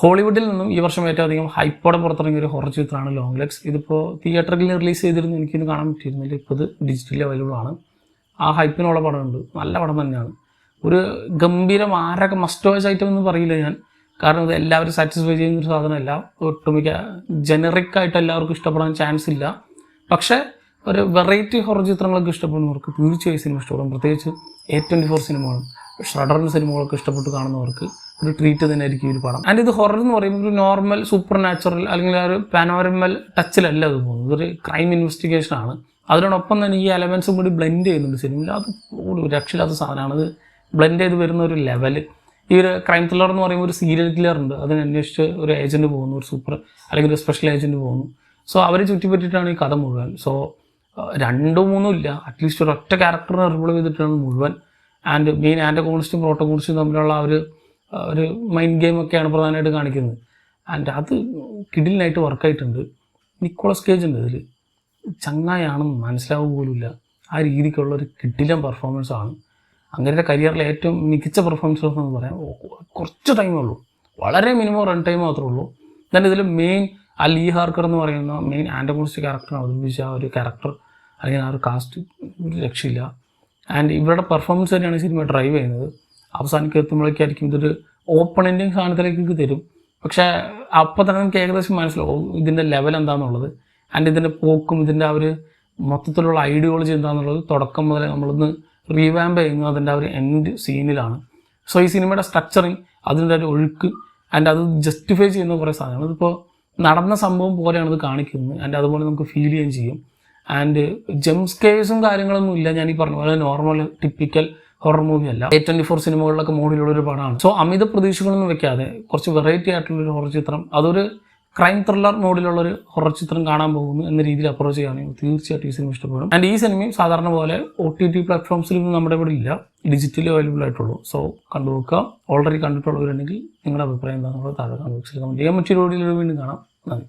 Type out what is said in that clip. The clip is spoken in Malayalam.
ഹോളിവുഡിൽ നിന്നും ഈ വർഷം ഏറ്റവും അധികം ഹൈപ്പോടെ പുറത്തിറങ്ങിയ ഒരു ഹൊറർ ചിത്രമാണ് ലോങ് ലെഗ്സ്. ഇതിപ്പോൾ തിയേറ്ററിൽ റിലീസ് ചെയ്തിരുന്നു, എനിക്കിത് കാണാൻ പറ്റിയിരുന്നില്ല. ഇപ്പോൾ ഇത് ഡിജിറ്റലി അവൈലബിൾ ആണ്. ആ ഹൈപ്പിനുള്ള പടമുണ്ട്, നല്ല പടം തന്നെയാണ്. ഒരു ഗംഭീരം ആരൊക്കെ മസ്റ്റ് വാച്ച് ഐറ്റം എന്ന് പറയില്ല ഞാൻ, കാരണം ഇത് എല്ലാവരും സാറ്റിസ്ഫൈ ചെയ്യുന്നൊരു സാധനമല്ല. ഒട്ടുമിക്ക ജനറിക് ആയിട്ട് എല്ലാവർക്കും ഇഷ്ടപ്പെടാൻ ചാൻസ് ഇല്ല. പക്ഷേ ഒരു വെറൈറ്റി ഹൊറർ ചിത്രങ്ങളൊക്കെ ഇഷ്ടപ്പെടുന്നവർക്ക് തീർച്ചയായും സിനിമ ഇഷ്ടപ്പെടും. പ്രത്യേകിച്ച് A24 സിനിമകളും ഷഡറിൻ്റെ സിനിമകളൊക്കെ ഇഷ്ടപ്പെട്ട് കാണുന്നവർക്ക് ഒരു ട്രീറ്റ് തന്നെയായിരിക്കും ഒരു പടം. ആൻഡ് ഇത് ഹൊറർ എന്ന് പറയുമ്പോൾ ഒരു നോർമൽ സൂപ്പർ നാച്ചുറൽ അല്ലെങ്കിൽ ആ ഒരു പാനോരമൽ ടച്ചിലല്ല അത് പോകുന്നത്. ഇതൊരു ക്രൈം ഇൻവെസ്റ്റിഗേഷനാണ്. അതിനോടൊപ്പം തന്നെ ഈ എലമെൻസും കൂടി ബ്ലെൻഡ് ചെയ്യുന്നുണ്ട് സിനിമയിൽ. അത് ഒരു രക്ഷയില്ലാത്ത സാധനമാണ്. അത് ബ്ലെൻഡ് ചെയ്ത് വരുന്ന ഒരു ലെവൽ. ഈ ഒരു ക്രൈം ത്രില്ലർ എന്ന് പറയുമ്പോൾ ഒരു സീരിയൽ കില്ലർ ഉണ്ട്, അതിനന്വേഷിച്ച് ഒരു ഏജൻറ്റ് പോകുന്നു, ഒരു സൂപ്പർ അല്ലെങ്കിൽ ഒരു സ്പെഷ്യൽ ഏജൻറ്റ് പോകുന്നു. സോ അവരെ ചുറ്റിപ്പറ്റിയിട്ടാണ് ഈ കഥ മുഴുവൻ. സോ 2-3 ഇല്ല, അറ്റ്ലീസ്റ്റ് ഒരു ഒറ്റ ക്യാരക്ടറിനെ റിവോൾവ് ചെയ്തിട്ടാണ് മുഴുവൻ. ആൻഡ് മെയിൻ ആൻറ്റഗോണിസ്റ്റും പ്രോട്ടഗോണിസ്റ്റും തമ്മിലുള്ള ഒരു മൈൻഡ് ഗെയിമൊക്കെയാണ് പ്രധാനമായിട്ട് കാണിക്കുന്നത്. ആൻഡ് അത് കിഡിലിനായിട്ട് വർക്കായിട്ടുണ്ട്. നിക്കോളസ് കേജ് ഉണ്ട് ഇതിൽ, ചങ്ങായാണെന്ന് മനസ്സിലാവുക പോലുമില്ല. ആ രീതിക്കുള്ള ഒരു കിഡിലൻ പെർഫോമൻസാണ്. അങ്ങനത്തെ കരിയറിലെ ഏറ്റവും മികച്ച പെർഫോമൻസ് എന്ന് പറയാം. കുറച്ച് ടൈമേ ഉള്ളൂ, വളരെ മിനിമം റൺ ടൈം മാത്രമേ ഉള്ളൂ. എന്നാൽ ഇതിൽ മെയിൻ ലീ ഹാർക്കർ എന്ന് പറയുന്ന മെയിൻ ആൻറ്റഗോണിസ്റ്റ് ക്യാരക്ടറാണ് അവതരിപ്പിച്ച ആ ഒരു ക്യാരക്ടർ അല്ലെങ്കിൽ ആ ഒരു കാസ്റ്റ് ഒരു രക്ഷയില്ല. ആൻഡ് ഇവരുടെ പെർഫോമൻസ് തന്നെയാണ് സിനിമ ഡ്രൈവ് ചെയ്യുന്നത്. അവസാനിക്ക് എത്തുമ്പോഴേക്കായിരിക്കും ഇതൊരു ഓപ്പൺ എൻഡിങ് സാധനത്തിലേക്ക് തരും. പക്ഷേ അപ്പോൾ തന്നെ നമുക്ക് ഏകദേശം മനസ്സിലാവും ഇതിൻ്റെ ലെവൽ എന്താണെന്നുള്ളത്. ആൻഡ് ഇതിൻ്റെ പോക്കും ഇതിൻ്റെ ആ ഒരു മൊത്തത്തിലുള്ള ഐഡിയോളജി എന്താണെന്നുള്ളത് തുടക്കം മുതലേ നമ്മളൊന്ന് റീവാമ്പ് ചെയ്യുന്നത് അതിൻ്റെ ആ ഒരു എൻഡ് സീനിലാണ്. സോ ഈ സിനിമയുടെ സ്ട്രക്ചറിങ്, അതിൻ്റെ ഒരു ഒഴുക്ക് ആൻഡ് അത് ജസ്റ്റിഫൈ ചെയ്യുന്ന കുറേ സാധനങ്ങൾ. ഇതിപ്പോൾ നടന്ന സംഭവം പോലെയാണ് ഇത് കാണിക്കുന്നത്. ആൻഡ് അതുപോലെ നമുക്ക് ഫീൽ ചെയ്യുകയും ചെയ്യും. ആൻഡ് ജംസ്കേഴ്സും കാര്യങ്ങളൊന്നും ഇല്ല. ഞാൻ ഈ പറഞ്ഞ പോലെ നോർമൽ ടിപ്പിക്കൽ ഹൊറർ മൂവി അല്ല. A24 സിനിമകളിലൊക്കെ മോഡിലുള്ളൊരു പടമാണ്. സോ അമിത പ്രതീക്ഷകളൊന്നും വെക്കാതെ കുറച്ച് വെറൈറ്റി ആയിട്ടുള്ളൊരു ഹൊറർ ചിത്രം, അതൊരു ക്രൈം ത്രില്ലർ മോഡിലുള്ളൊരു ഹൊറർ ചിത്രം കാണാൻ പോകുന്നു എന്ന രീതിയിൽ അപ്രോച്ച് ചെയ്യുകയാണെങ്കിൽ തീർച്ചയായിട്ടും ഈ സിനിമ ഇഷ്ടപ്പെടും. ആൻഡ് ഈ സിനിമയും സാധാരണ പോലെ OTT പ്ലാറ്റ്ഫോംസിലൊന്നും നമ്മുടെ ഇവിടെ ഇല്ല, ഡിജിറ്റലി അവൈലബിൾ ആയിട്ടുള്ളൂ. സോ കണ്ടുനോക്കുക. ഓൾറെഡി കണ്ടിട്ടുള്ളവരുണ്ടെങ്കിൽ നിങ്ങളുടെ അഭിപ്രായം എന്താണെന്നുള്ളത് താഴെ കമന്റ് ബോക്സിൽ കമന്റ് ചെയ്യാൻ. മറ്റൊരു വീഡിയോയിൽ വീണ്ടും കാണാം. നന്ദി.